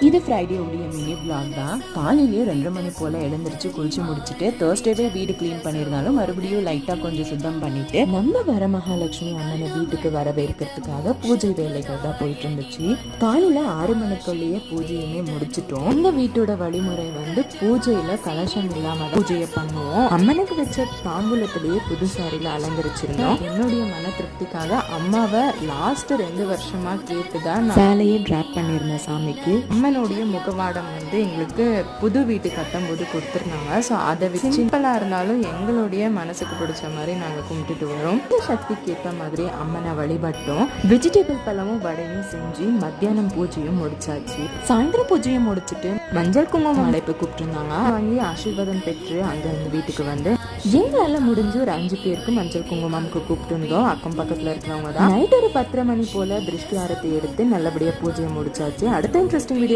இது ஃப்ரைடே உடைய mini vlog தான். காலையிலேயே 2:30 மணி போல எழுந்திரிச்சு குளிச்சு முடிச்சுட்டு தேர்ஸ்டேவே வீடு கிளீன் பண்ணியிருந்தாலும் மறுபடியும் லைட்டா கொஞ்சம் சுத்தம் பண்ணிட்டு நம்ம வரமகாலட்சுமி அம்மனை வீட்டுக்கு வரவேற்கிறதுக்காக பூஜை வேலைகள் தான் போயிட்டு இருந்துச்சு. காலையில 6 மணிக்குள்ளேயே பூஜையுமே முடிச்சிட்டோம். இந்த வீட்டோட வழிமுறை பூஜையில கலசம் இல்லாம பூஜையை பண்ணுவோம். அம்மனுக்கு வச்ச தாம்பூலத்திலேயே புது சாரியில அலங்கரிச்சிருந்தோம். என்னுடைய மன திருப்திக்காக அம்மாவை லாஸ்ட் 2 வருஷமா கேட்டுதான் சேலையை டிராப் பண்ணியிருந்தேன் சாமிக்கு. அம்மனுடைய முகவாடம் எங்களுக்கு புது வீட்டு கட்டும் போது கொடுத்துருந்தாங்க. ஸோ அதை சிம்பிளா இருந்தாலும் எங்களுடைய மனசுக்கு பிடிச்ச மாதிரி நாங்கள் கும்பிட்டுட்டு வரோம். சக்திக்கு ஏற்ற மாதிரி அம்மனை வழிபட்டோம். வெஜிடபிள் பழமும் வடையும் செஞ்சு மத்தியானம் பூஜையும் முடிச்சாச்சு. சாயந்தரம் பூஜையை முடிச்சுட்டு மஞ்சள் குங்குமம் அழைப்பு கூப்பிட்டுருந்தாங்க. வாங்கி ஆசீர்வாதம் பெற்று அங்க இந்த வீட்டுக்கு வந்து எங்களால முடிஞ்சு ஒரு 5 பேருக்கு மஞ்சள் குங்குமம்க்கு கூப்பிட்டு இருந்தோம். அக்கம் பக்கத்துல இருக்கிறவங்க தான். நைட் ஒரு 10:30 மணி போல திருஷ்டி ஆரத்தி எடுத்து நல்லபடியா பூஜையை முடிச்சாச்சு. அடுத்த இன்ட்ரெஸ்டிங் வீடியோ